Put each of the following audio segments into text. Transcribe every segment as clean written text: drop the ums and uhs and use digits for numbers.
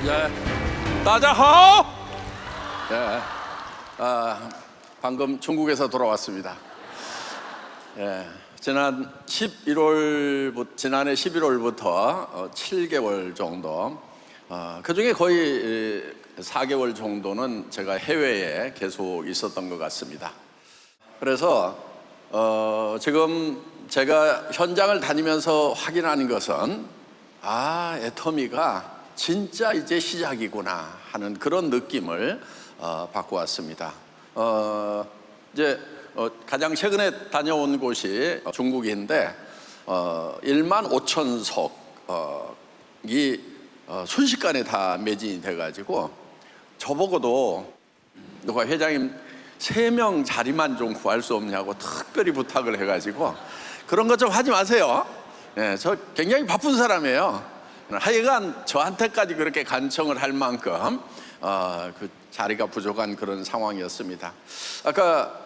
예, 다자하오. 예, 방금 중국에서 돌아왔습니다. 예, 지난해 11월부터 7개월 정도, 그 중에 거의 4개월 정도는 제가 해외에 계속 있었던 것 같습니다. 그래서 지금 제가 현장을 다니면서 확인하는 것은 애터미가 진짜 이제 시작이구나 하는 그런 느낌을 받고 왔습니다. 이제 가장 최근에 다녀온 곳이 중국인데 1만 5천 석이 순식간에 다 매진이 돼가지고 저보고도 누가 회장님 3명 자리만 좀 구할 수 없냐고 특별히 부탁을 해가지고 그런 것 좀 하지 마세요. 네, 저 굉장히 바쁜 사람이에요. 하여간 저한테까지 그렇게 간청을 할 만큼 그 자리가 부족한 그런 상황이었습니다. 아까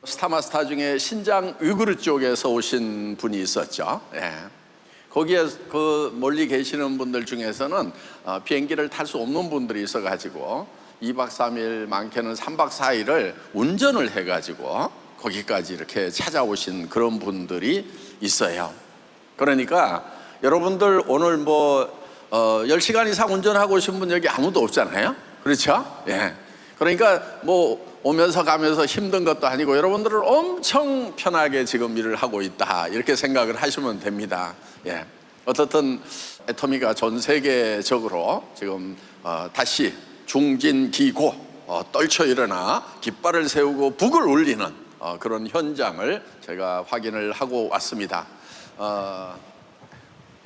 스타마스타 중에 신장 위구르 쪽에서 오신 분이 있었죠. 예. 거기에 그 멀리 계시는 분들 중에서는 비행기를 탈 수 없는 분들이 있어가지고 2박 3일 많게는 3박 4일을 운전을 해가지고 거기까지 이렇게 찾아오신 그런 분들이 있어요. 그러니까 여러분들 오늘 10시간 이상 운전하고 오신 분 여기 아무도 없잖아요. 그렇죠? 예. 그러니까 오면서 가면서 힘든 것도 아니고 여러분들은 엄청 편하게 지금 일을 하고 있다 이렇게 생각을 하시면 됩니다. 예. 어떻든 애터미가 전 세계적으로 지금 다시 중진기고 떨쳐 일어나 깃발을 세우고 북을 울리는 그런 현장을 제가 확인을 하고 왔습니다.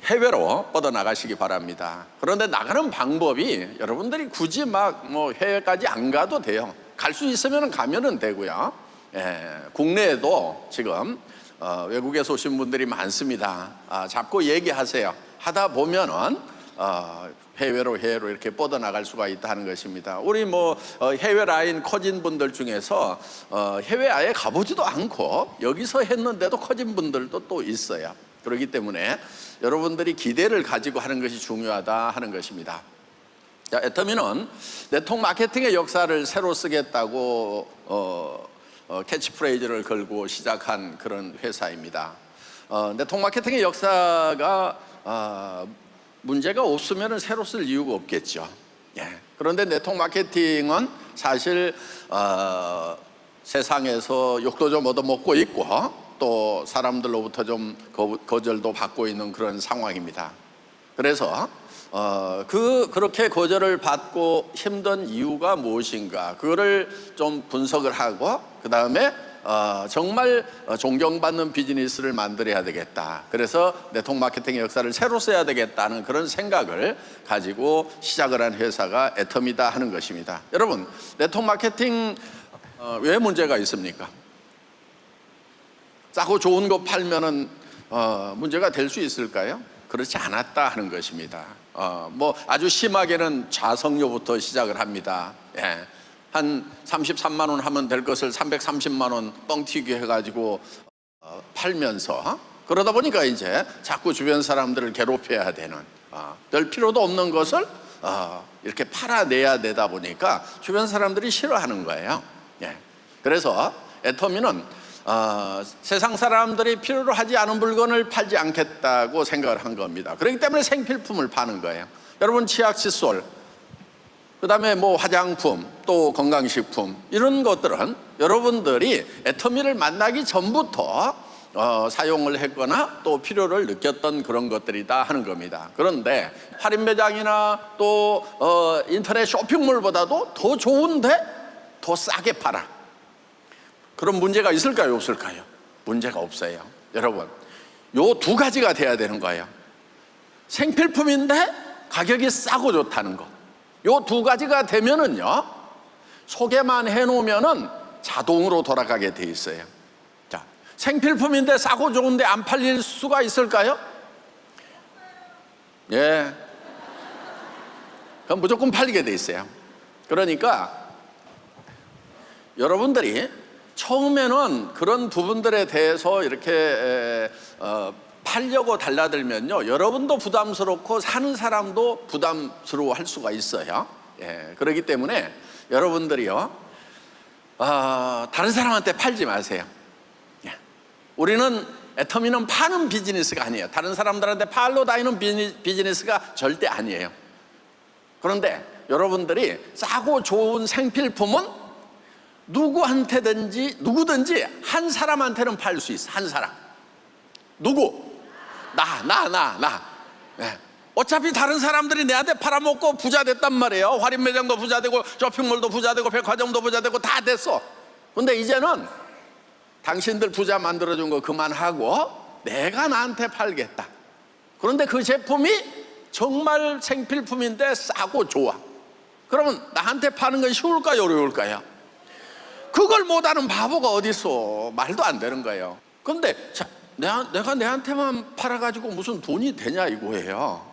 해외로 뻗어나가시기 바랍니다. 그런데 나가는 방법이 여러분들이 굳이 해외까지 안 가도 돼요. 갈 수 있으면 가면은 되고요. 예, 국내에도 지금 외국에서 오신 분들이 많습니다. 잡고 얘기하세요. 하다 보면은 해외로 이렇게 뻗어나갈 수가 있다는 것입니다. 우리 해외 라인 커진 분들 중에서 해외 아예 가보지도 않고 여기서 했는데도 커진 분들도 또 있어요. 그렇기 때문에 여러분들이 기대를 가지고 하는 것이 중요하다 하는 것입니다. 자, 애터미는 네트워크 마케팅의 역사를 새로 쓰겠다고 캐치프레이즈를 걸고 시작한 그런 회사입니다. 네트워크 마케팅의 역사가 문제가 없으면 새로 쓸 이유가 없겠죠. 예. 그런데 네트워크 마케팅은 사실 세상에서 욕도 좀 얻어먹고 있고 또 사람들로부터 좀 거절도 받고 있는 그런 상황입니다. 그래서 그렇게 거절을 받고 힘든 이유가 무엇인가 그거를 좀 분석을 하고 그 다음에 정말 존경받는 비즈니스를 만들어야 되겠다. 그래서 네트워크 마케팅의 역사를 새로 써야 되겠다는 그런 생각을 가지고 시작을 한 회사가 애터미다 하는 것입니다. 여러분, 네트워크 마케팅 왜 문제가 있습니까? 싸고 좋은 거 팔면은 문제가 될 수 있을까요? 그렇지 않았다 하는 것입니다. 아주 심하게는 좌석료부터 시작을 합니다. 예. 한 33만 원 하면 될 것을 330만 원 뻥튀기 해가지고 팔면서 그러다 보니까 이제 자꾸 주변 사람들을 괴롭혀야 되는 별 필요도 없는 것을 이렇게 팔아내야 되다 보니까 주변 사람들이 싫어하는 거예요. 예. 그래서 애터미는 세상 사람들이 필요로 하지 않은 물건을 팔지 않겠다고 생각을 한 겁니다. 그렇기 때문에 생필품을 파는 거예요. 여러분, 치약, 칫솔, 그 다음에 화장품, 또 건강식품, 이런 것들은 여러분들이 애터미를 만나기 전부터 사용을 했거나 또 필요를 느꼈던 그런 것들이다 하는 겁니다. 그런데 할인 매장이나 또 인터넷 쇼핑몰보다도 더 좋은데 더 싸게 팔아. 그런 문제가 있을까요, 없을까요? 문제가 없어요. 여러분, 요 두 가지가 돼야 되는 거예요. 생필품인데 가격이 싸고 좋다는 거. 요 두 가지가 되면은요, 소개만 해놓으면은 자동으로 돌아가게 돼 있어요. 자, 생필품인데 싸고 좋은데 안 팔릴 수가 있을까요? 예. 그럼 무조건 팔리게 돼 있어요. 그러니까 여러분들이 처음에는 그런 부분들에 대해서 이렇게 팔려고 달라들면요, 여러분도 부담스럽고 사는 사람도 부담스러워할 수가 있어요. 그렇기 때문에 여러분들이요, 다른 사람한테 팔지 마세요. 우리는 애터미는 파는 비즈니스가 아니에요. 다른 사람들한테 팔로 다니는 비즈니스가 절대 아니에요. 그런데 여러분들이 싸고 좋은 생필품은 누구든지 한 사람한테는 팔 수 있어. 한 사람. 누구? 나. 어차피 다른 사람들이 내한테 팔아먹고 부자 됐단 말이에요. 할인매장도 부자 되고 쇼핑몰도 부자 되고 백화점도 부자 되고 다 됐어. 근데 이제는 당신들 부자 만들어준 거 그만하고 내가 나한테 팔겠다. 그런데 그 제품이 정말 생필품인데 싸고 좋아. 그러면 나한테 파는 건 쉬울까요, 어려울까요? 그걸 못하는 바보가 어디 있어. 말도 안 되는 거예요. 그런데 내가 내한테만 팔아가지고 무슨 돈이 되냐 이거예요.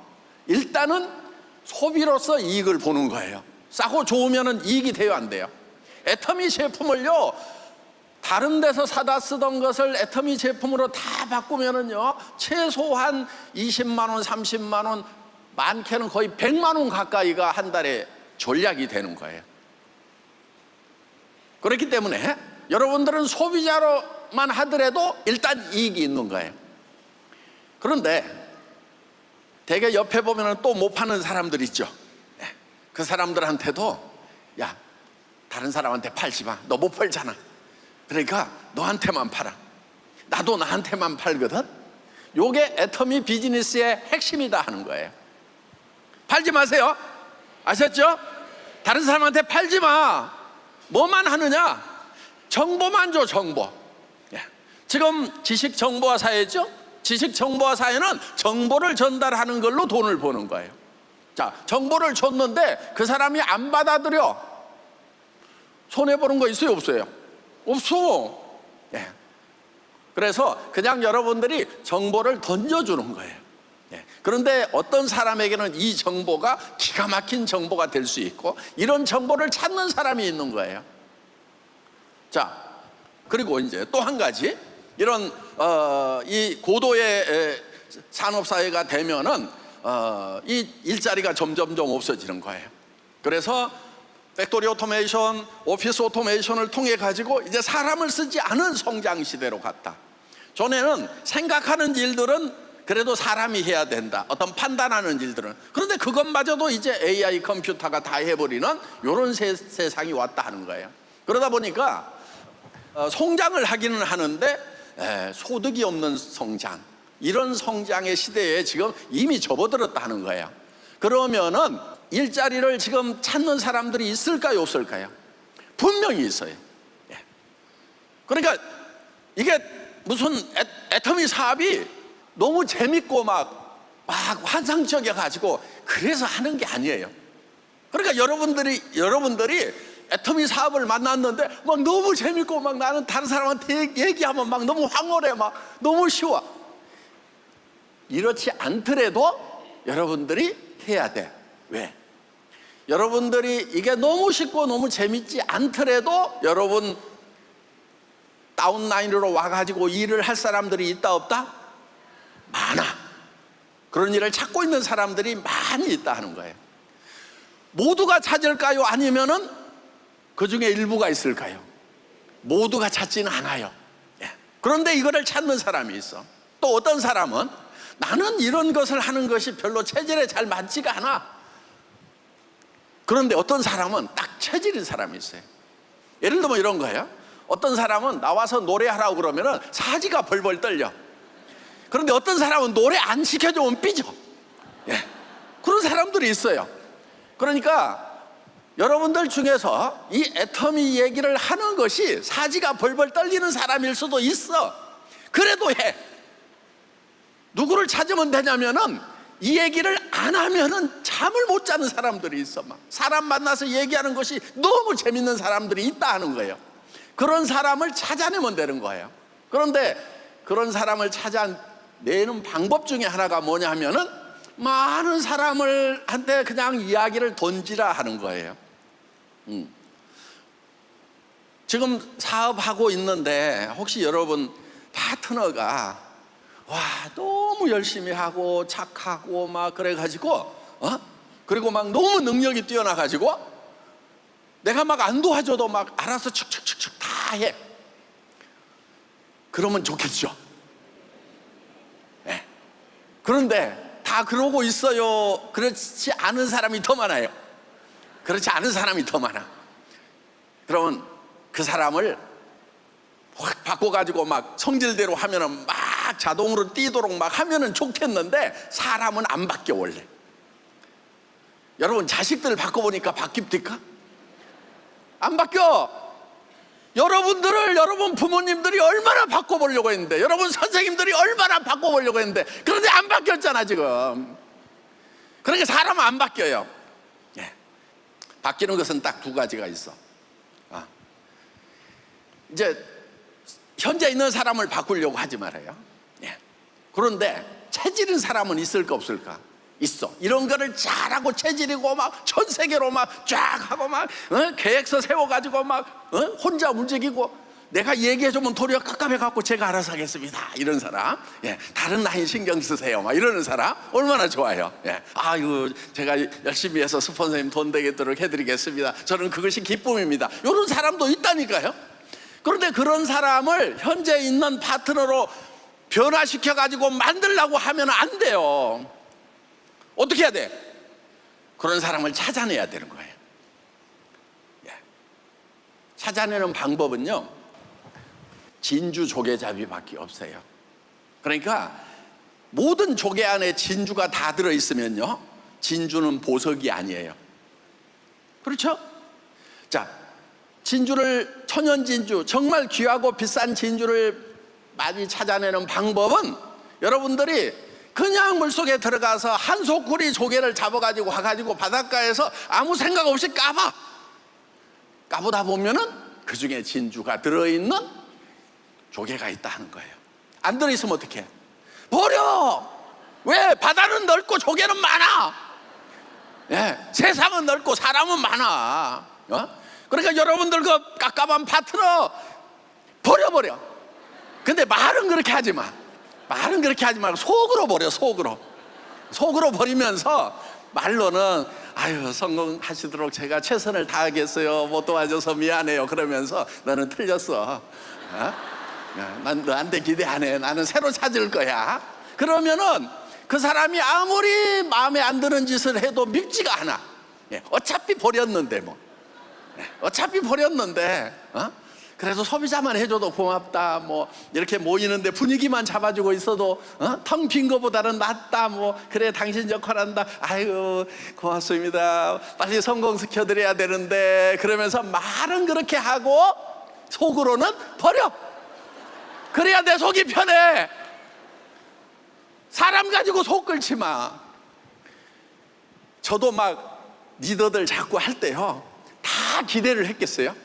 일단은 소비로서 이익을 보는 거예요. 싸고 좋으면 이익이 돼요, 안 돼요? 애터미 제품을요, 다른 데서 사다 쓰던 것을 애터미 제품으로 다 바꾸면은요, 최소한 20만 원, 30만 원, 많게는 거의 100만 원 가까이가 한 달에 전략이 되는 거예요. 그렇기 때문에 여러분들은 소비자로만 하더라도 일단 이익이 있는 거예요. 그런데 대개 옆에 보면 또 못 파는 사람들 있죠. 그 사람들한테도 야, 다른 사람한테 팔지 마. 너 못 팔잖아. 그러니까 너한테만 팔아. 나도 나한테만 팔거든. 요게 애터미 비즈니스의 핵심이다 하는 거예요. 팔지 마세요. 아셨죠? 다른 사람한테 팔지 마. 뭐만 하느냐? 정보만 줘, 정보. 지금 지식정보화 사회죠? 지식정보화 사회는 정보를 전달하는 걸로 돈을 버는 거예요. 자, 정보를 줬는데 그 사람이 안 받아들여. 손해보는 거 있어요, 없어요? 없어. 그래서 그냥 여러분들이 정보를 던져주는 거예요. 그런데 어떤 사람에게는 이 정보가 기가 막힌 정보가 될 수 있고, 이런 정보를 찾는 사람이 있는 거예요. 자, 그리고 이제 또 한 가지, 이런 이 고도의 산업사회가 되면은 이 일자리가 점점점 없어지는 거예요. 그래서 팩토리 오토메이션, 오피스 오토메이션을 통해 가지고 이제 사람을 쓰지 않은 성장 시대로 갔다. 전에는 생각하는 일들은 그래도 사람이 해야 된다. 어떤 판단하는 일들은. 그런데 그것마저도 이제 AI 컴퓨터가 다 해버리는 이런 세상이 왔다 하는 거예요. 그러다 보니까 성장을 하기는 하는데 소득이 없는 성장, 이런 성장의 시대에 지금 이미 접어들었다 하는 거예요. 그러면은 일자리를 지금 찾는 사람들이 있을까요, 없을까요? 분명히 있어요. 그러니까 이게 무슨 애터미 사업이 너무 재밌고 막 환상적이어 가지고 그래서 하는 게 아니에요. 그러니까 여러분들이 애터미 사업을 만났는데 막 너무 재밌고 막 나는 다른 사람한테 얘기하면 막 너무 황홀해, 막 너무 쉬워. 이렇지 않더라도 여러분들이 해야 돼. 왜? 여러분들이 이게 너무 쉽고 너무 재밌지 않더라도 여러분 다운라인으로 와가지고 일을 할 사람들이 있다 없다? 많아. 그런 일을 찾고 있는 사람들이 많이 있다 하는 거예요. 모두가 찾을까요? 아니면은 그 중에 일부가 있을까요? 모두가 찾지는 않아요. 그런데 이거를 찾는 사람이 있어. 또 어떤 사람은 나는 이런 것을 하는 것이 별로 체질에 잘 맞지가 않아. 그런데 어떤 사람은 딱 체질인 사람이 있어요. 예를 들면 이런 거예요. 어떤 사람은 나와서 노래하라고 그러면은 사지가 벌벌 떨려. 그런데 어떤 사람은 노래 안 시켜주면 삐져. 그런 사람들이 있어요. 그러니까 여러분들 중에서 이 애터미 얘기를 하는 것이 사지가 벌벌 떨리는 사람일 수도 있어. 그래도 해. 누구를 찾으면 되냐면은 이 얘기를 안 하면은 잠을 못 자는 사람들이 있어. 막 사람 만나서 얘기하는 것이 너무 재밌는 사람들이 있다 하는 거예요. 그런 사람을 찾아내면 되는 거예요. 그런데 그런 사람을 찾아내는 방법 중에 하나가 뭐냐 하면은 많은 사람을 한테 그냥 이야기를 던지라 하는 거예요. 지금 사업하고 있는데 혹시 여러분 파트너가 와, 너무 열심히 하고 착하고 막 그래가지고 그리고 막 너무 능력이 뛰어나가지고 내가 막 안 도와줘도 막 알아서 축축축축 다 해. 그러면 좋겠죠. 네. 그런데 다 그러고 있어요. 그렇지 않은 사람이 더 많아요. 그렇지 않은 사람이 더 많아. 그러면 그 사람을 확 바꿔가지고 막 성질대로 하면은 막 자동으로 뛰도록 막 하면은 좋겠는데 사람은 안 바뀌어 원래. 여러분 자식들 바꿔보니까 바뀝니까? 안 바뀌어. 여러분 부모님들이 얼마나 바꿔보려고 했는데, 여러분 선생님들이 얼마나 바꿔보려고 했는데, 그런데 안 바뀌었잖아 지금. 그러니까 사람은 안 바뀌어요. 예. 바뀌는 것은 딱 두 가지가 있어. 이제 현재 있는 사람을 바꾸려고 하지 말아요. 예. 그런데 체질 있는 사람은 있을까 없을까? 있어. 이런 거를 잘하고 체질이고 막 전 세계로 막 쫙 하고 막 계획서 세워가지고 막 혼자 움직이고, 내가 얘기해주면 도리어 깝깝해갖고 제가 알아서 하겠습니다 이런 사람. 예. 다른 라인 신경 쓰세요 막 이러는 사람 얼마나 좋아요. 예. 아유 제가 열심히 해서 스폰서님 돈 되겠도록 해드리겠습니다. 저는 그것이 기쁨입니다. 이런 사람도 있다니까요. 그런데 그런 사람을 현재 있는 파트너로 변화시켜가지고 만들려고 하면 안 돼요. 어떻게 해야 돼? 그런 사람을 찾아내야 되는 거예요. 예. 찾아내는 방법은요, 진주 조개잡이밖에 없어요. 그러니까 모든 조개 안에 진주가 다 들어있으면요, 진주는 보석이 아니에요. 그렇죠? 자, 진주를, 천연진주, 정말 귀하고 비싼 진주를 많이 찾아내는 방법은 여러분들이 그냥 물속에 들어가서 한 소쿠리 조개를 잡아가지고 와가지고 바닷가에서 아무 생각 없이 까보다 보면은 그 중에 진주가 들어있는 조개가 있다 하는 거예요. 안 들어있으면 어떡해? 버려! 왜? 바다는 넓고 조개는 많아. 예, 세상은 넓고 사람은 많아. 그러니까 여러분들 그 깝깝한 파트너 버려버려. 근데 말은 그렇게 하지 마. 말은 그렇게 하지 말고 속으로 버려. 속으로 버리면서 말로는 아유 성공하시도록 제가 최선을 다하겠어요, 못 도와줘서 미안해요 그러면서 너는 틀렸어. 난 너한테 기대 안 해. 나는 새로 찾을 거야. 그러면은 그 사람이 아무리 마음에 안 드는 짓을 해도 밉지가 않아. 어차피 버렸는데 뭐. 어차피 버렸는데 그래도 소비자만 해줘도 고맙다, 뭐 이렇게 모이는데 분위기만 잡아주고 있어도 텅 빈 거보다는 낫다, 뭐 그래 당신 역할한다, 아유 고맙습니다, 빨리 성공시켜드려야 되는데, 그러면서 말은 그렇게 하고 속으로는 버려. 그래야 내 속이 편해. 사람 가지고 속 끓지 마. 저도 막 리더들 자꾸 할 때요, 다 기대를 했겠어요?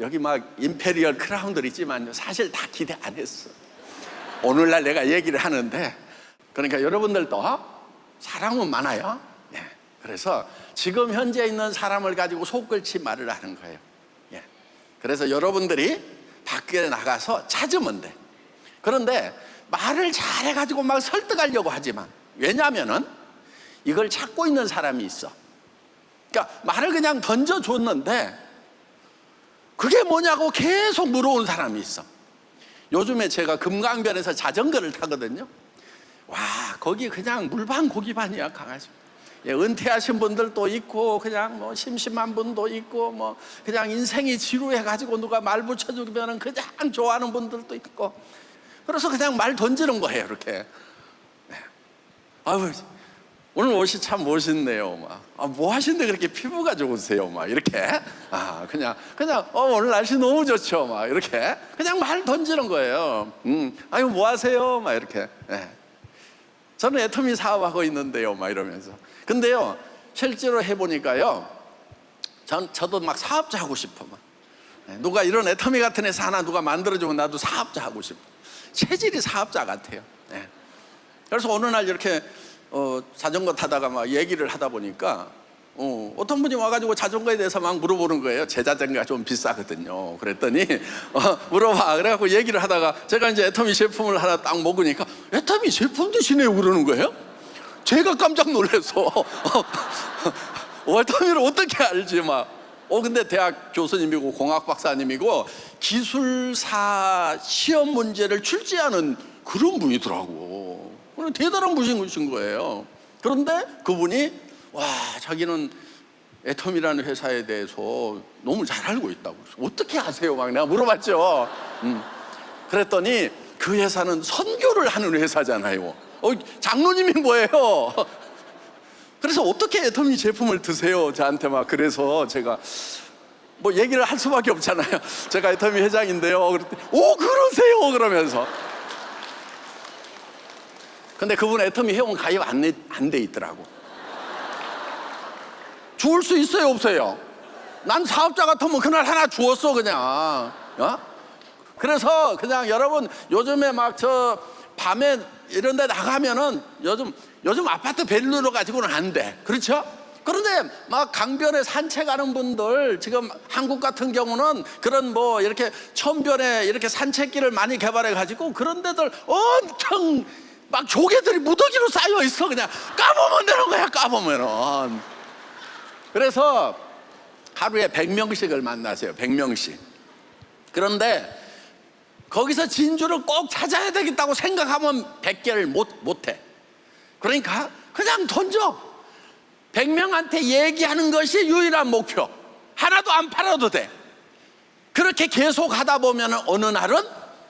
여기 막 임페리얼 크라운들 있지만 사실 다 기대 안 했어. 오늘날 내가 얘기를 하는데, 그러니까 여러분들도 사람은 많아요. 예. 그래서 지금 현재 있는 사람을 가지고 속 끓지 말을 하는 거예요. 예. 그래서 여러분들이 밖에 나가서 찾으면 돼. 그런데 말을 잘해가지고 막 설득하려고 하지만, 왜냐하면은 이걸 찾고 있는 사람이 있어. 그러니까 말을 그냥 던져줬는데 그게 뭐냐고 계속 물어온 사람이 있어. 요즘에 제가 금강변에서 자전거를 타거든요. 와, 거기 그냥 물반 고기반이야, 강아지. 예, 은퇴하신 분들도 있고 그냥 뭐 심심한 분도 있고 뭐 그냥 인생이 지루해가지고 누가 말 붙여주면 그냥 좋아하는 분들도 있고, 그래서 그냥 말 던지는 거예요 이렇게. 네. 아유 오늘 옷이 참 멋있네요. 막, 뭐 하시는데 그렇게 피부가 좋으세요? 막 이렇게. 그냥 오늘 날씨 너무 좋죠. 막 이렇게 그냥 말 던지는 거예요. 아유 뭐 하세요? 막 이렇게. 네. 저는 애터미 사업하고 있는데요. 막 이러면서. 근데요 실제로 해보니까요, 저도 막 사업자 하고 싶어. 막. 누가 이런 애터미 같은 회사 하나 누가 만들어주면 나도 사업자 하고 싶어. 체질이 사업자 같아요. 네. 그래서 어느 날 이렇게 자전거 타다가 막 얘기를 하다 보니까 어떤 분이 와가지고 자전거에 대해서 막 물어보는 거예요. 제 자전거가 좀 비싸거든요. 그랬더니 물어봐. 그래갖고 얘기를 하다가 제가 이제 애터미 제품을 하나 딱 먹으니까 애터미 제품 드시네요 그러는 거예요. 제가 깜짝 놀라서 애터미를 어떻게 알지 막. 근데 대학 교수님이고 공학 박사님이고 기술사 시험 문제를 출제하는 그런 분이더라고. 대단한 분이신 거예요. 그런데 그분이 자기는 애텀이라는 회사에 대해서 너무 잘 알고 있다고. 어떻게 아세요? 막 내가 물어봤죠. 그랬더니 그 회사는 선교를 하는 회사잖아요. 장로님이 뭐예요? 그래서 어떻게 애터미 제품을 드세요? 저한테 막. 그래서 제가 뭐 얘기를 할 수밖에 없잖아요. 제가 애터미 회장인데요. 그랬더니 그러세요 그러면서. 근데 그분 애터미 회원 가입 안 돼 있더라고. 주울 수 있어요 없어요? 난 사업자 같으면 그날 하나 주웠어 그냥. 그래서 그냥 여러분 요즘에 막 밤에 이런 데 나가면은 요즘 아파트 밸류로 가지고는 안 돼. 그렇죠? 그런데 막 강변에 산책하는 분들, 지금 한국 같은 경우는 그런 뭐 이렇게 천변에 이렇게 산책길을 많이 개발해 가지고 그런 데들 엄청 막 조개들이 무더기로 쌓여 있어. 그냥 까보면 되는 거야. 까보면은. 그래서 하루에 100명씩을 만나세요. 100명씩. 그런데 거기서 진주를 꼭 찾아야 되겠다고 생각하면 100개를 못해. 그러니까 그냥 던져. 100명한테 얘기하는 것이 유일한 목표. 하나도 안 팔아도 돼. 그렇게 계속 하다 보면 어느 날은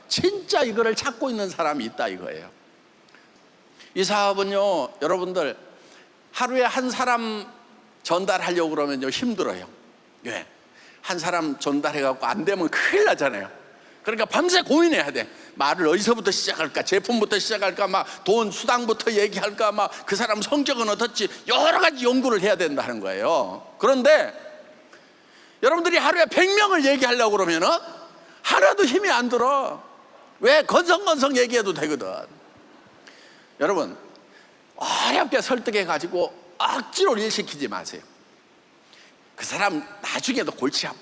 진짜 이거를 찾고 있는 사람이 있다 이거예요. 이 사업은요 여러분들 하루에 한 사람 전달하려고 그러면요 힘들어요. 왜? 한 사람 전달해갖고 안 되면 큰일 나잖아요. 그러니까 밤새 고민해야 돼. 말을 어디서부터 시작할까? 제품부터 시작할까? 막 돈 수당부터 얘기할까? 막 그 사람 성격은 어떻지? 여러 가지 연구를 해야 된다는 거예요. 그런데 여러분들이 하루에 100명을 얘기하려고 그러면은 하나도 힘이 안 들어. 왜? 건성건성 얘기해도 되거든. 여러분 어렵게 설득해가지고 억지로 일시키지 마세요. 그 사람 나중에도 골치 아파.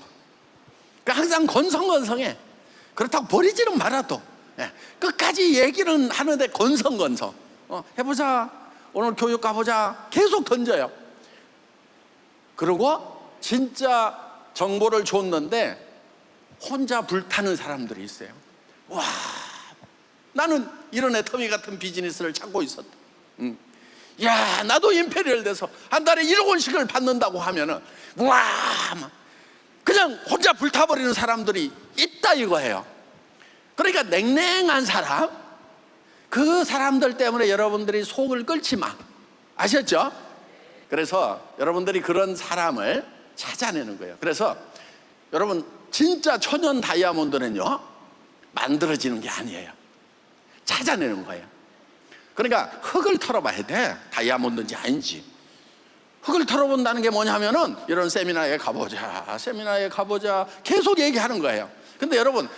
그러니까 항상 건성건성해. 그렇다고 버리지는 말아도 끝까지 얘기는 하는데 건성건성. 해보자. 오늘 교육 가보자. 계속 던져요. 그리고 진짜 정보를 줬는데 혼자 불타는 사람들이 있어요. 와, 나는 이런 애터미 같은 비즈니스를 찾고 있었다. 야, 나도 임페리얼 돼서 한 달에 1억 원씩을 받는다고 하면은 와, 그냥 혼자 불타버리는 사람들이 있다 이거예요. 그러니까 냉랭한 사람, 그 사람들 때문에 여러분들이 속을 끓지 마. 아셨죠? 그래서 여러분들이 그런 사람을 찾아내는 거예요. 그래서 여러분 진짜 천연 다이아몬드는요 만들어지는 게 아니에요. 찾아내는 거예요. 그러니까 흙을 털어봐야 돼. 다이아몬드인지 아닌지. 흙을 털어본다는 게 뭐냐면은 이런 세미나에 가보자 계속 얘기하는 거예요. 근데 여러분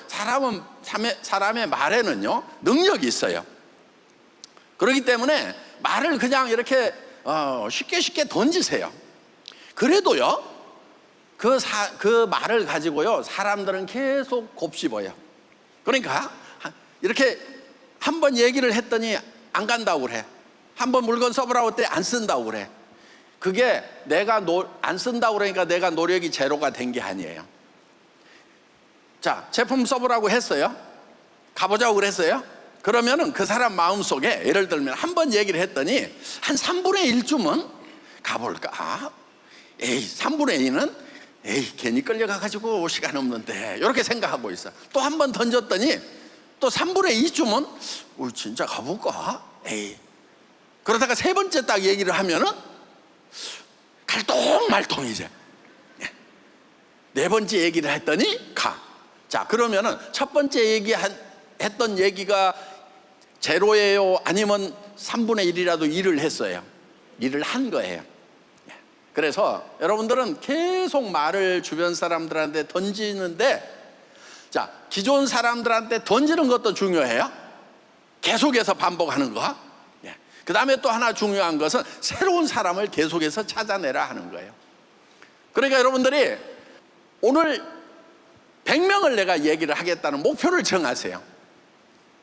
사람의 말에는요 능력이 있어요. 그렇기 때문에 말을 그냥 이렇게 쉽게 던지세요. 그래도요 그 말을 가지고요 사람들은 계속 곱씹어요. 그러니까 이렇게 한번 얘기를 했더니 안 간다고 그래. 한번 물건 써보라고 했더니 안 쓴다고 그래. 그게 내가 안 쓴다고 그러니까 내가 노력이 제로가 된 게 아니에요. 자, 제품 써보라고 했어요. 가보자고 그랬어요. 그러면은 그 사람 마음속에 예를 들면 한 번 얘기를 했더니 한 3분의 1쯤은 가볼까? 3분의 2는 괜히 끌려가가지고 시간 없는데 이렇게 생각하고 있어. 또 한 번 던졌더니 또 3분의 2쯤은 진짜 가볼까? 그러다가 세 번째 딱 얘기를 하면은 갈똥말똥이제. 네 번째 얘기를 했더니 가. 자, 그러면은 첫 번째 했던 얘기가 제로예요? 아니면 3분의 1이라도 일을 했어요? 일을 한 거예요. 그래서 여러분들은 계속 말을 주변 사람들한테 던지는데, 자, 기존 사람들한테 던지는 것도 중요해요. 계속해서 반복하는 거. 그 다음에 또 하나 중요한 것은 새로운 사람을 계속해서 찾아내라 하는 거예요. 그러니까 여러분들이 오늘 100명을 내가 얘기를 하겠다는 목표를 정하세요.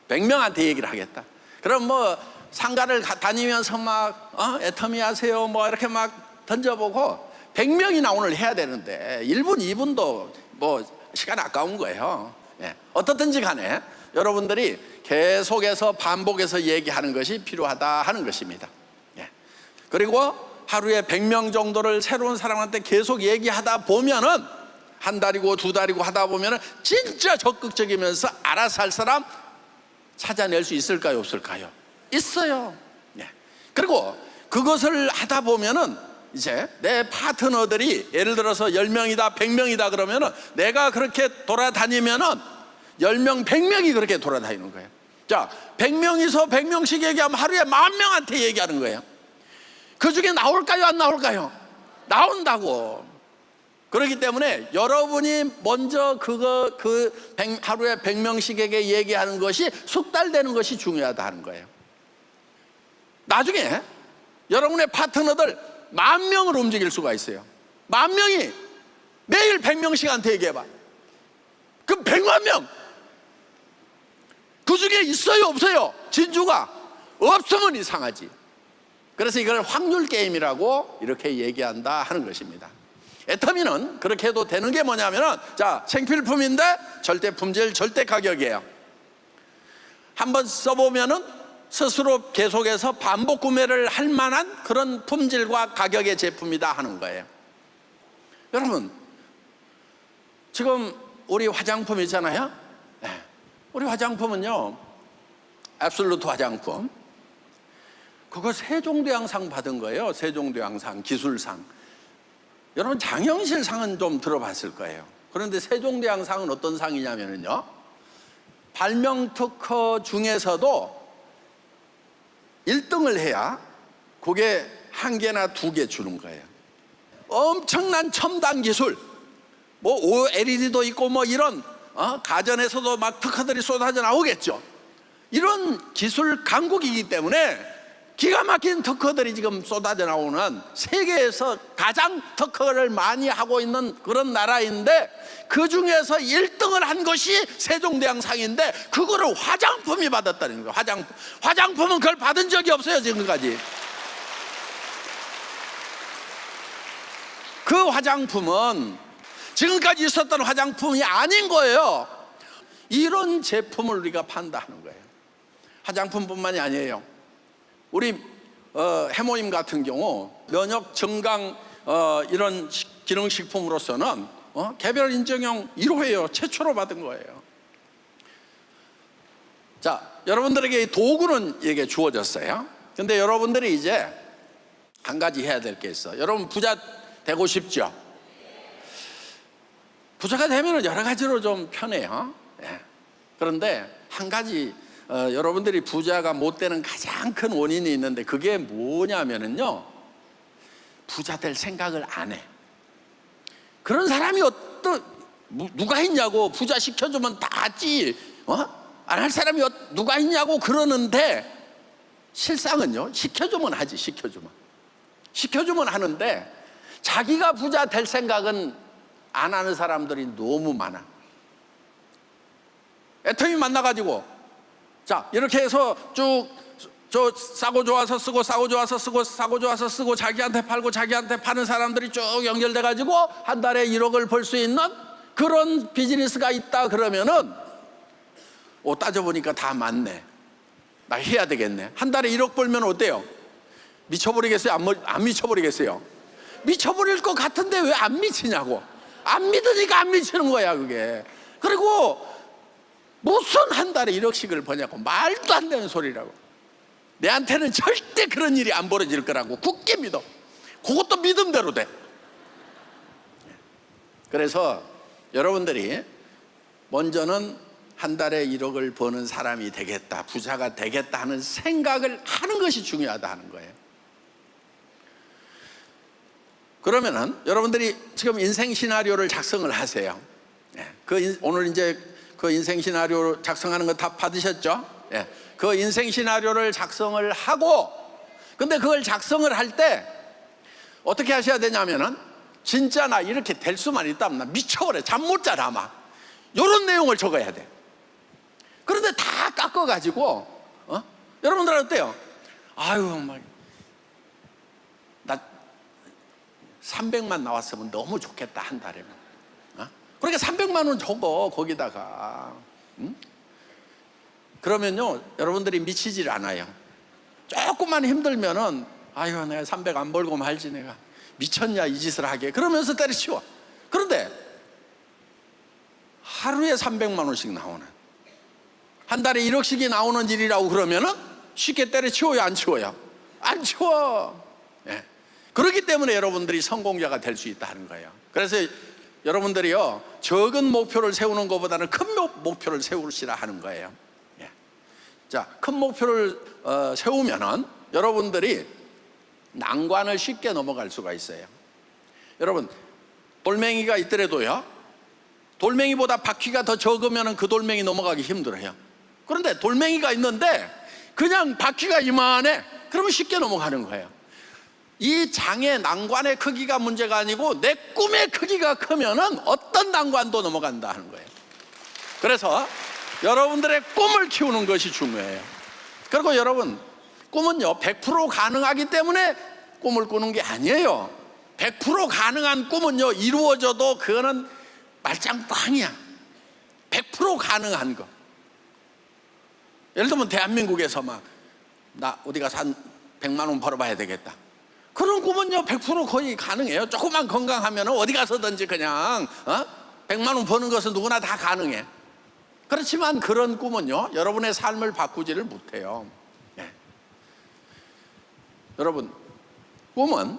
100명한테 얘기를 하겠다. 그럼 뭐 상가를 다니면서 막 애터미 하세요 뭐 이렇게 막 던져보고 100명이나 오늘 해야 되는데 1분 2분도 뭐 시간 아까운 거예요. 예. 어떻든지 간에 여러분들이 계속해서 반복해서 얘기하는 것이 필요하다 하는 것입니다. 예. 그리고 하루에 100명 정도를 새로운 사람한테 계속 얘기하다 보면은 한 달이고 두 달이고 하다 보면은 진짜 적극적이면서 알아서 할 사람 찾아낼 수 있을까요, 없을까요? 있어요. 예. 그리고 그것을 하다 보면은 이제 내 파트너들이 예를 들어서 10명이다 100명이다 그러면은 내가 그렇게 돌아다니면은 10명 100명이 그렇게 돌아다니는 거예요. 자, 100명이서 100명씩 얘기하면 하루에 10,000명한테 얘기하는 거예요. 그 중에 나올까요, 안 나올까요? 나온다고. 그렇기 때문에 여러분이 먼저 하루에 100명씩에게 얘기하는 것이 숙달되는 것이 중요하다 하는 거예요. 나중에 여러분의 파트너들 10,000명을 움직일 수가 있어요. 10,000명이 매일 100명씩한테 얘기해봐. 그럼 100만 명. 그 중에 있어요, 없어요? 진주가 없으면 이상하지. 그래서 이걸 확률 게임이라고 이렇게 얘기한다 하는 것입니다. 애터미는 그렇게 해도 되는 게 뭐냐면은, 자, 생필품인데 절대 품질, 절대 가격이에요. 한번 써보면은 스스로 계속해서 반복 구매를 할 만한 그런 품질과 가격의 제품이다 하는 거예요. 여러분, 지금 우리 화장품 있잖아요. 네. 우리 화장품은요, 앱솔루트 화장품, 그거 세종대왕상 받은 거예요. 세종대왕상, 기술상. 여러분, 장영실 상은 좀 들어봤을 거예요. 그런데 세종대왕상은 어떤 상이냐면요, 발명 특허 중에서도 1등을 해야 그게 1개나 2개 주는 거예요. 엄청난 첨단 기술, 뭐 OLED도 있고 뭐 이런 가전에서도 막 특허들이 쏟아져 나오겠죠. 이런 기술 강국이기 때문에 기가 막힌 특허들이 지금 쏟아져 나오는, 세계에서 가장 특허를 많이 하고 있는 그런 나라인데, 그 중에서 1등을 한 것이 세종대왕상인데 그거를 화장품이 받았다는 거예요. 화장품은 그걸 받은 적이 없어요, 지금까지. 그 화장품은 지금까지 있었던 화장품이 아닌 거예요. 이런 제품을 우리가 판다는 거예요. 화장품뿐만이 아니에요. 우리 해모임 같은 경우 면역 증강 이런 기능식품으로서는 개별 인증형 1호예요. 최초로 받은 거예요. 자, 여러분들에게 도구는 이게 주어졌어요. 근데 여러분들이 이제 한 가지 해야 될 게 있어. 여러분 부자 되고 싶죠? 부자가 되면 여러 가지로 좀 편해요. 네. 그런데 한 가지, 여러분들이 부자가 못 되는 가장 큰 원인이 있는데, 그게 뭐냐면은요, 부자 될 생각을 안 해. 그런 사람이 누가 있냐고. 부자 시켜주면 다 하지, 안 할 사람이 누가 있냐고 그러는데, 실상은요, 시켜주면 하지. 시켜주면 하는데 자기가 부자 될 생각은 안 하는 사람들이 너무 많아. 애터미 만나가지고, 자, 이렇게 해서 쭉 싸고 좋아서 쓰고, 싸고 좋아서 쓰고, 싸고 좋아서 쓰고, 자기한테 팔고 자기한테 파는 사람들이 쭉 연결돼가지고 한 달에 1억을 벌 수 있는 그런 비즈니스가 있다 그러면은, 따져보니까 다 맞네. 나 해야 되겠네. 한 달에 1억 벌면 어때요? 미쳐버리겠어요? 안 미쳐버리겠어요? 미쳐버릴 것 같은데 왜 안 미치냐고. 안 믿으니까 안 미치는 거야, 그게. 그리고 무슨 한 달에 1억씩을 버냐고. 말도 안 되는 소리라고. 내한테는 절대 그런 일이 안 벌어질 거라고 굳게 믿어. 그것도 믿음대로 돼. 그래서 여러분들이 먼저는 한 달에 1억을 버는 사람이 되겠다, 부자가 되겠다 하는 생각을 하는 것이 중요하다 하는 거예요. 그러면은 여러분들이 지금 인생 시나리오를 작성을 하세요. 오늘 이제 그 인생 시나리오 작성하는 거 다 받으셨죠? 그 인생 시나리오를 작성을 하고 근데 그걸 작성을 할 때 어떻게 하셔야 되냐면은, 진짜 나 이렇게 될 수만 있다면 나 미쳐버려, 잠 못 자라 막 이런 내용을 적어야 돼. 그런데 다 깎아가지고 여러분들 어때요? 아유 막 나 300만 나왔으면 너무 좋겠다 한 달에. 그러니까 300만 원 적어 거기다가. 그러면요 여러분들이 미치질 않아요. 조금만 힘들면은 아유 내가 300 안 벌고 말지, 내가 미쳤냐 이 짓을 하게, 그러면서 때려치워. 그런데 하루에 300만 원씩 나오는, 한 달에 1억씩이 나오는 일이라고 그러면은 쉽게 때려치워요, 안 치워요? 안 치워. 예. 그렇기 때문에 여러분들이 성공자가 될 수 있다는 거예요. 그래서 여러분들이요 적은 목표를 세우는 것보다는 큰 목표를 세우시라 하는 거예요. 예. 자, 큰 목표를 세우면은 여러분들이 난관을 쉽게 넘어갈 수가 있어요. 여러분, 돌멩이가 있더라도요 돌멩이보다 바퀴가 더 적으면 그 돌멩이 넘어가기 힘들어요. 그런데 돌멩이가 있는데 그냥 바퀴가 이만해, 그러면 쉽게 넘어가는 거예요. 이 장의 난관의 크기가 문제가 아니고 내 꿈의 크기가 크면은 어떤 난관도 넘어간다 하는 거예요. 그래서 여러분들의 꿈을 키우는 것이 중요해요. 그리고 여러분, 꿈은요 100% 가능하기 때문에 꿈을 꾸는 게 아니에요. 100% 가능한 꿈은요 이루어져도 그거는 말짱빵이야. 100% 가능한 거. 예를 들면 대한민국에서 막 나 어디 가서 한 100만 원 벌어봐야 되겠다, 그런 꿈은요 100% 거의 가능해요. 조금만 건강하면 어디 가서든지 그냥 100만 원 버는 것은 누구나 다 가능해. 그렇지만 그런 꿈은요 여러분의 삶을 바꾸지를 못해요. 네. 여러분, 꿈은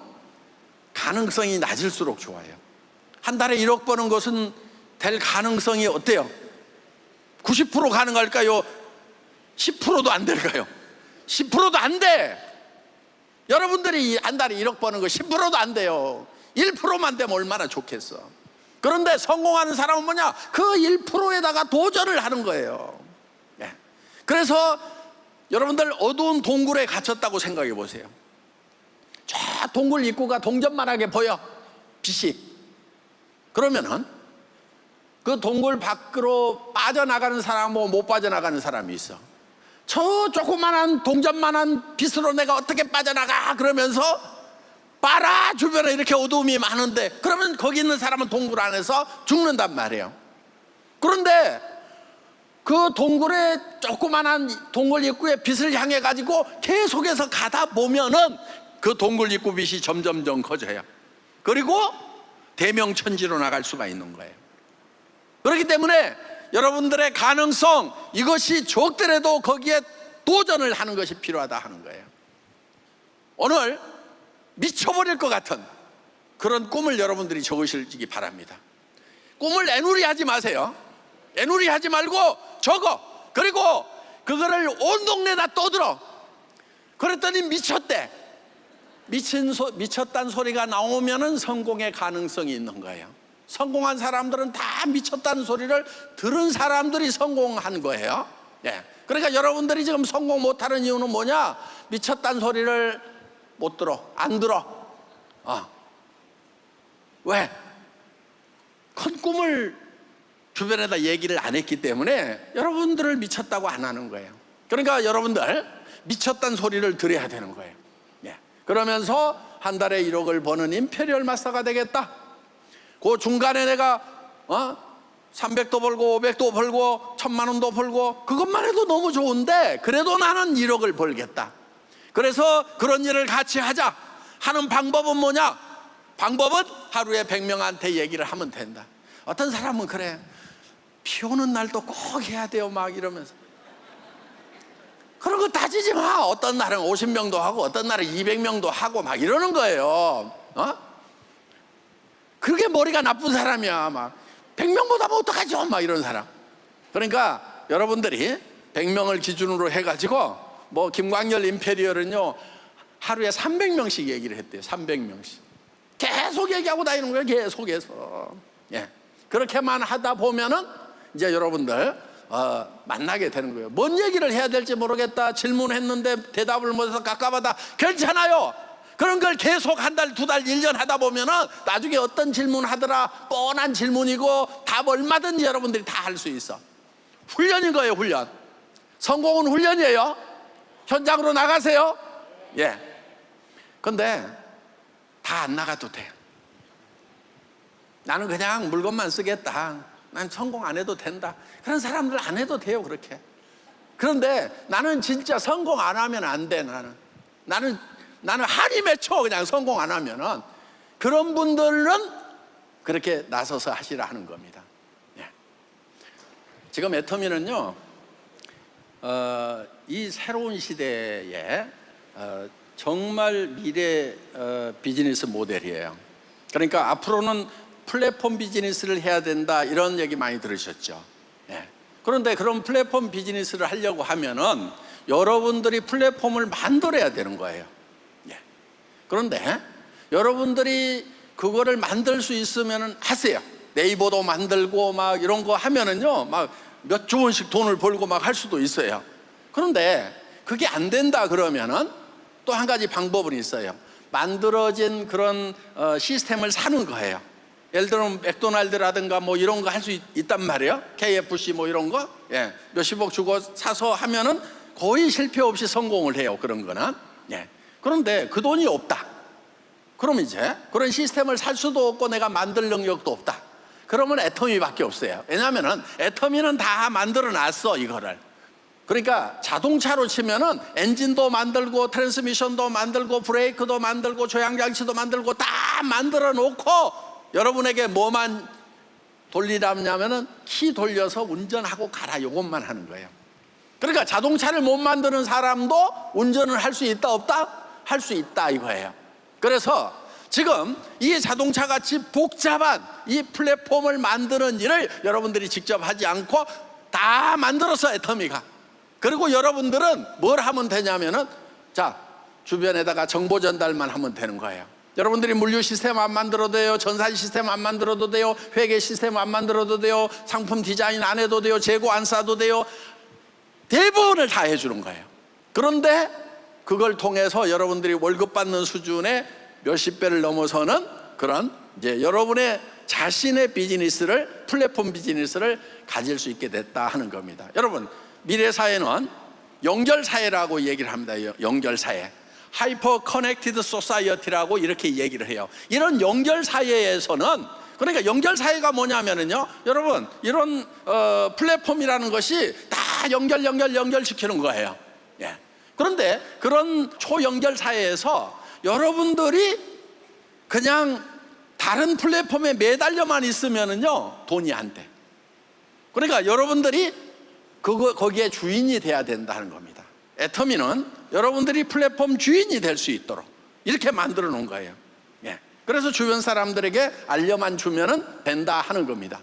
가능성이 낮을수록 좋아요. 한 달에 1억 버는 것은 될 가능성이 어때요? 90% 가능할까요? 10%도 안 될까요? 10%도 안 돼. 여러분들이 한 달에 1억 버는 거 10%도 안 돼요. 1%만 되면 얼마나 좋겠어. 그런데 성공하는 사람은 뭐냐? 그 1%에다가 도전을 하는 거예요. 네. 그래서 여러분들 어두운 동굴에 갇혔다고 생각해 보세요. 저 동굴 입구가 동전만하게 보여, 빛이. 그러면은 그 동굴 밖으로 빠져나가는 사람하고 못 빠져나가는 사람이 있어. 저 조그만한 동전만한 빛으로 내가 어떻게 빠져나가? 그러면서 봐라, 주변에 이렇게 어두움이 많은데, 그러면 거기 있는 사람은 동굴 안에서 죽는단 말이에요. 그런데 그 동굴에 조그만한 동굴 입구에 빛을 향해 가지고 계속해서 가다 보면은 그 동굴 입구 빛이 점점점 커져요. 그리고 대명천지로 나갈 수가 있는 거예요. 그렇기 때문에 여러분들의 가능성, 이것이 적더라도 거기에 도전을 하는 것이 필요하다 하는 거예요. 오늘 미쳐버릴 것 같은 그런 꿈을 여러분들이 적으시기 바랍니다. 꿈을 애누리 하지 마세요. 애누리 하지 말고 적어. 그리고 그거를 온 동네에다 떠들어. 그랬더니 미쳤대. 미쳤다는 소리가 나오면은 성공의 가능성이 있는 거예요. 성공한 사람들은 다 미쳤다는 소리를 들은 사람들이 성공한 거예요. 예. 그러니까 여러분들이 지금 성공 못하는 이유는 뭐냐? 미쳤다는 소리를 못 들어, 안 들어. 왜? 큰 꿈을 주변에다 얘기를 안 했기 때문에 여러분들을 미쳤다고 안 하는 거예요. 그러니까 여러분들 미쳤다는 소리를 들어야 되는 거예요. 예. 그러면서 한 달에 1억을 버는 임페리얼 마스터가 되겠다. 그 중간에 내가 300도 벌고 500도 벌고 1000만 원도 벌고 그것만 해도 너무 좋은데, 그래도 나는 1억을 벌겠다. 그래서 그런 일을 같이 하자 하는 방법은 뭐냐? 방법은 하루에 100명한테 얘기를 하면 된다. 어떤 사람은 그래, 비 오는 날도 꼭 해야 돼요 막 이러면서. 그런 거 따지지 마. 어떤 날은 50명도 하고 어떤 날은 200명도 하고 막 이러는 거예요. 그게 머리가 나쁜 사람이야. 막 100명보다 뭐 어떡하죠? 막 이런 사람. 그러니까 여러분들이 100명을 기준으로 해가지고, 뭐 김광열 임페리얼은요 하루에 300명씩 얘기를 했대요. 300명씩 계속 얘기하고 다니는 거예요. 계속해서. 예. 그렇게만 하다 보면은 이제 여러분들 만나게 되는 거예요. 뭔 얘기를 해야 될지 모르겠다, 질문했는데 대답을 못해서 깝깝하다, 괜찮아요. 그런 걸 계속 한 달, 두 달, 1년 하다 보면은 나중에 어떤 질문 하더라, 뻔한 질문이고 답 얼마든지 여러분들이 다 할 수 있어. 훈련인 거예요, 훈련. 성공은 훈련이에요. 현장으로 나가세요. 예. 근데 다 안 나가도 돼. 나는 그냥 물건만 쓰겠다, 난 성공 안 해도 된다, 그런 사람들 안 해도 돼요, 그렇게. 그런데 나는 진짜 성공 안 하면 안 돼. 나는 한이 맺혀, 그냥 성공 안 하면은. 그런 분들은 그렇게 나서서 하시라 하는 겁니다. 예. 지금 애터미는요, 이 새로운 시대에 정말 미래 비즈니스 모델이에요. 그러니까 앞으로는 플랫폼 비즈니스를 해야 된다, 이런 얘기 많이 들으셨죠. 예. 그런데 그런 플랫폼 비즈니스를 하려고 하면은 여러분들이 플랫폼을 만들어야 되는 거예요. 예. 그런데 여러분들이 그거를 만들 수 있으면은 하세요. 네이버도 만들고 막 이런 거 하면은요, 막 몇 조 원씩 돈을 벌고 막 할 수도 있어요. 그런데 그게 안 된다 그러면은 또 한 가지 방법은 있어요. 만들어진 그런 시스템을 사는 거예요. 예를 들면 맥도날드라든가 뭐 이런 거 할 수 있단 말이에요. KFC 뭐 이런 거, 예, 몇십억 주고 사서 하면은 거의 실패 없이 성공을 해요, 그런 거는. 예. 그런데 그 돈이 없다. 그럼 이제 그런 시스템을 살 수도 없고 내가 만들 능력도 없다. 그러면 애터미밖에 없어요. 왜냐하면은 애터미는 다 만들어 놨어, 이거를. 그러니까 자동차로 치면은 엔진도 만들고 트랜스미션도 만들고 브레이크도 만들고 조향장치도 만들고 다 만들어 놓고 여러분에게 뭐만 돌리라냐면은 키 돌려서 운전하고 가라, 이것만 하는 거예요. 그러니까 자동차를 못 만드는 사람도 운전을 할 수 있다, 없다? 할 수 있다, 이거예요. 그래서 지금 이 자동차 같이 복잡한 이 플랫폼을 만드는 일을 여러분들이 직접 하지 않고 다 만들었어, 애터미가. 그리고 여러분들은 뭘 하면 되냐면은, 자, 주변에다가 정보 전달만 하면 되는 거예요. 여러분들이 물류 시스템 안 만들어도 돼요, 전산 시스템 안 만들어도 돼요, 회계 시스템 안 만들어도 돼요, 상품 디자인 안 해도 돼요, 재고 안 싸도 돼요. 대부분을 다 해주는 거예요. 그런데 그걸 통해서 여러분들이 월급 받는 수준의 몇십 배를 넘어서는 그런 이제 여러분의 자신의 비즈니스를, 플랫폼 비즈니스를 가질 수 있게 됐다 하는 겁니다. 여러분, 미래 사회는 연결 사회라고 얘기를 합니다. 연결 사회, 하이퍼 커넥티드 소사이어티라고 이렇게 얘기를 해요. 이런 연결 사회에서는, 그러니까 연결 사회가 뭐냐면은요, 여러분, 이런 플랫폼이라는 것이 다 연결시키는 거예요. 예. 그런데 그런 초연결 사회에서 여러분들이 그냥 다른 플랫폼에 매달려만 있으면은요, 돈이 안 돼. 그러니까 여러분들이 거기에 주인이 돼야 된다는 겁니다. 애터미는 여러분들이 플랫폼 주인이 될 수 있도록 이렇게 만들어 놓은 거예요. 예. 그래서 주변 사람들에게 알려만 주면은 된다 하는 겁니다.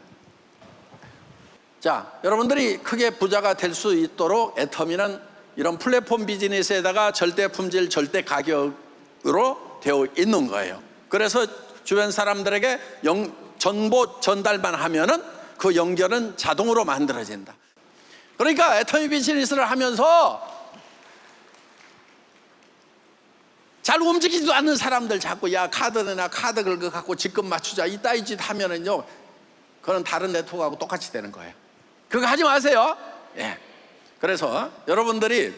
자, 여러분들이 크게 부자가 될 수 있도록 애터미는 이런 플랫폼 비즈니스에다가 절대 품질, 절대 가격으로 되어 있는 거예요. 그래서 주변 사람들에게 정보 전달만 하면은 그 연결은 자동으로 만들어진다. 그러니까 애터미 비즈니스를 하면서 잘 움직이지도 않는 사람들 자꾸, 야, 카드 내놔, 카드 긁어갖고 직급 맞추자, 이따위 짓 하면은요, 그건 다른 네트워크하고 똑같이 되는 거예요. 그거 하지 마세요. 예. 그래서 여러분들이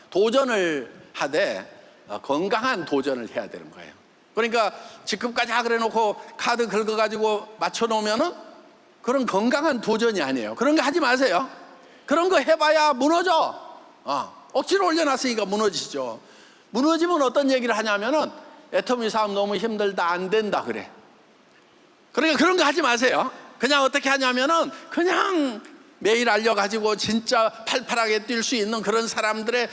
도전을 하되 건강한 도전을 해야 되는 거예요. 그러니까 직급까지 그래 놓고 카드 긁어가지고 맞춰놓으면은 그런 건강한 도전이 아니에요. 그런 거 하지 마세요. 그런 거 해봐야 무너져. 억지로 올려놨으니까 무너지죠. 무너지면 어떤 얘기를 하냐면은 애터미 사업 너무 힘들다, 안 된다 그래. 그러니까 그런 거 하지 마세요. 그냥 어떻게 하냐면은 그냥 매일 알려가지고 진짜 팔팔하게 뛸 수 있는 그런 사람들의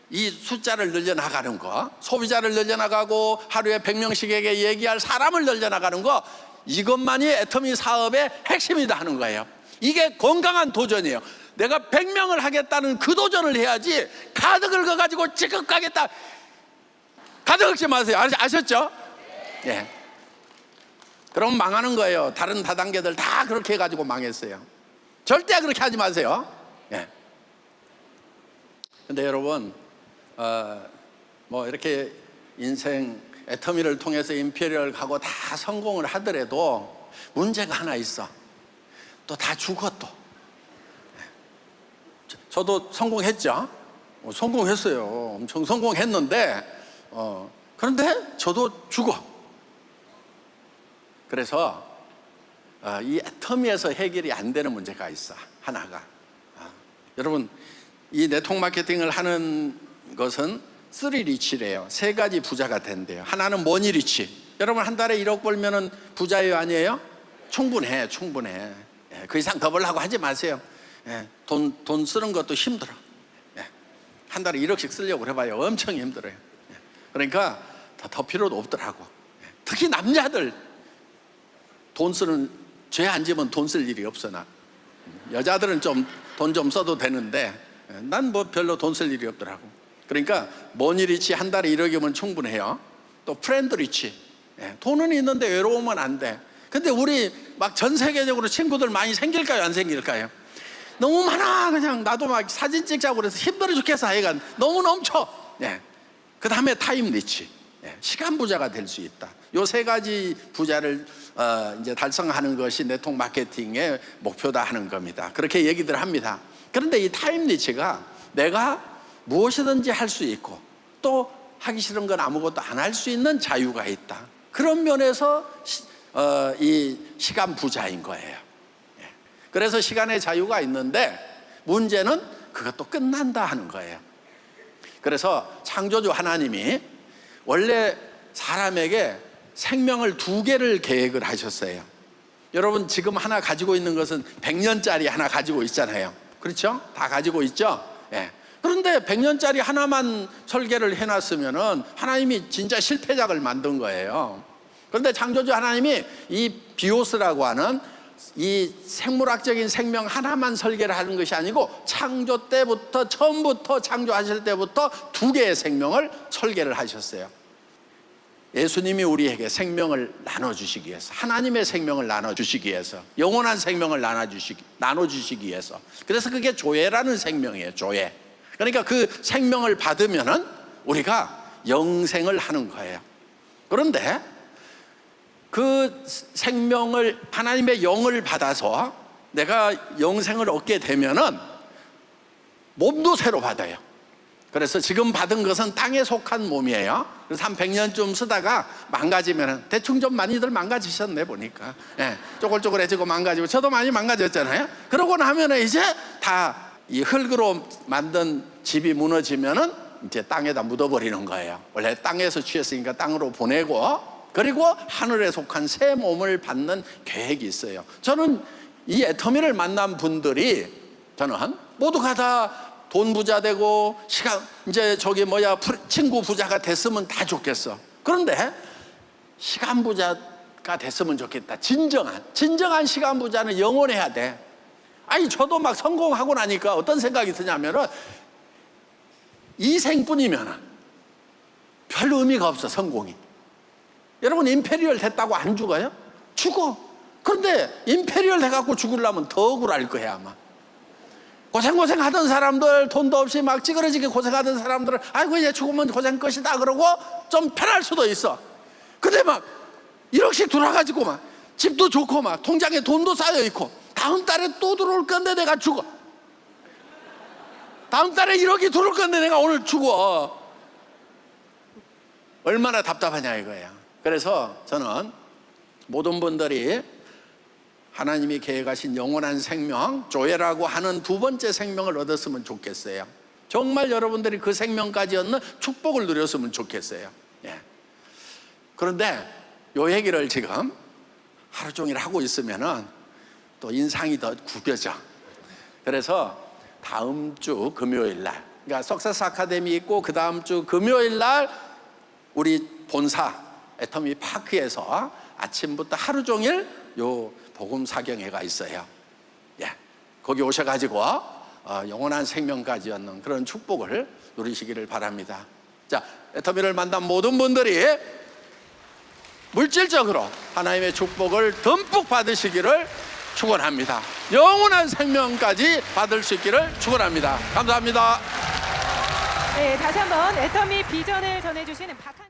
이 숫자를 늘려나가는 거, 소비자를 늘려나가고 하루에 100명씩에게 얘기할 사람을 늘려나가는 거, 이것만이 애터미 사업의 핵심이다 하는 거예요. 이게 건강한 도전이에요. 내가 100명을 하겠다는 그 도전을 해야지 카드 긁어가지고 지금 가겠다, 카드 긁지 마세요. 아셨죠? 예. 그럼 망하는 거예요. 다른 다단계들 다 그렇게 해가지고 망했어요. 절대 그렇게 하지 마세요. 예. 근데 여러분, 뭐 이렇게 인생 애터미를 통해서 임페리얼 가고 다 성공을 하더라도 문제가 하나 있어. 또 다 죽어 또. 저도 성공했죠. 성공했어요. 엄청 성공했는데 그런데 저도 죽어. 그래서 이 애터미에서 해결이 안 되는 문제가 있어. 하나가. 여러분, 이 네트워크 마케팅을 하는 것은 3리치래요. 3가지 부자가 된대요. 하나는 머니리치. 여러분 한 달에 1억 벌면은 부자예요, 아니에요? 충분해. 예, 그 이상 더 벌라고 하지 마세요. 예, 돈 쓰는 것도 힘들어. 예, 한 달에 1억씩 쓰려고 해봐요. 엄청 힘들어요. 예, 그러니까 더 필요도 없더라고. 예, 특히 남자들 돈 쓰는, 죄 안 지면 돈 쓸 일이 없어. 나 여자들은 좀 돈 좀 써도 되는데 난 뭐 별로 돈 쓸 일이 없더라고. 그러니까 머니리치 한 달에 1억이면 충분해요. 또 프렌드리치, 돈은 있는데 외로우면 안 돼. 근데 우리 막 전 세계적으로 친구들 많이 생길까요, 안 생길까요? 너무 많아. 그냥 나도 막 사진 찍자고 그래서 힘들어 죽겠어. 하여간 너무 넘쳐. 그 다음에 타임리치, 시간 부자가 될 수 있다. 요 3가지 부자를 이제 달성하는 것이 네트워크 마케팅의 목표다 하는 겁니다. 그렇게 얘기들 합니다. 그런데 이 타임리치가 내가 무엇이든지 할 수 있고 또 하기 싫은 건 아무것도 안 할 수 있는 자유가 있다. 그런 면에서 이 시간 부자인 거예요. 그래서 시간의 자유가 있는데 문제는 그것도 끝난다 하는 거예요. 그래서 창조주 하나님이 원래 사람에게 생명을 2개를 계획을 하셨어요. 여러분 지금 하나 가지고 있는 것은 100년짜리 하나 가지고 있잖아요. 그렇죠? 다 가지고 있죠? 그런데 100년짜리 하나만 설계를 해놨으면은 하나님이 진짜 실패작을 만든 거예요. 그런데 창조주 하나님이 이 비오스라고 하는 이 생물학적인 생명 하나만 설계를 하는 것이 아니고 창조 때부터, 처음부터 창조하실 때부터 2개의 생명을 설계를 하셨어요. 예수님이 우리에게 생명을 나눠주시기 위해서, 하나님의 생명을 나눠주시기 위해서, 영원한 생명을 나눠주시기 위해서. 그래서 그게 조회라는 생명이에요. 조회. 그러니까 그 생명을 받으면은 우리가 영생을 하는 거예요. 그런데 그 생명을, 하나님의 영을 받아서 내가 영생을 얻게 되면은 몸도 새로 받아요. 그래서 지금 받은 것은 땅에 속한 몸이에요. 그래서 한 100년쯤 쓰다가 망가지면은, 대충 좀 많이들 망가지셨네 보니까. 쪼글쪼글해지고 망가지고, 저도 많이 망가졌잖아요. 그러고 나면은 이제 다 이 흙으로 만든 집이 무너지면은 이제 땅에다 묻어버리는 거예요. 원래 땅에서 취했으니까 땅으로 보내고, 그리고 하늘에 속한 새 몸을 받는 계획이 있어요. 저는 이 애터미를 만난 분들이, 저는 모두가 다 돈 부자 되고 시간, 이제 친구 부자가 됐으면 다 좋겠어. 그런데 시간 부자가 됐으면 좋겠다. 진정한 시간 부자는 영원해야 돼. 아니 저도 막 성공하고 나니까 어떤 생각이 드냐면은, 이 생뿐이면 별 의미가 없어. 성공이. 여러분 임페리얼 됐다고 안 죽어요? 죽어. 그런데 임페리얼 해갖고 죽으려면 더 억울할 거야 아마. 고생 하던 사람들, 돈도 없이 막 찌그러지게 고생하던 사람들은 아이고 이제 죽으면 고생 끝이다 그러고 좀 편할 수도 있어. 근데 막 1억씩 돌아가지고 막 집도 좋고 막 통장에 돈도 쌓여있고 다음 달에 또 들어올 건데 내가 죽어. 다음 달에 1억이 들어올 건데 내가 오늘 죽어. 얼마나 답답하냐 이거야. 그래서 저는 모든 분들이 하나님이 계획하신 영원한 생명, 조회라고 하는 2번째 생명을 얻었으면 좋겠어요. 정말 여러분들이 그 생명까지 얻는 축복을 누렸으면 좋겠어요. 그런데 요 얘기를 지금 하루 종일 하고 있으면은 또 인상이 더 구겨져. 그래서 다음 주 금요일 날, 그러니까 석세스 아카데미 있고 그 다음 주 금요일 날 우리 본사 애터미 파크에서 아침부터 하루 종일 요 복음 사경회가 있어요. 거기 오셔가지고 영원한 생명까지 얻는 그런 축복을 누리시기를 바랍니다. 자, 애터미를 만난 모든 분들이 물질적으로 하나님의 축복을 듬뿍 받으시기를 축원합니다. 영원한 생명까지 받을 수 있기를 축원합니다. 감사합니다. 네, 다시 한번 애터미 비전을 전해주시는 박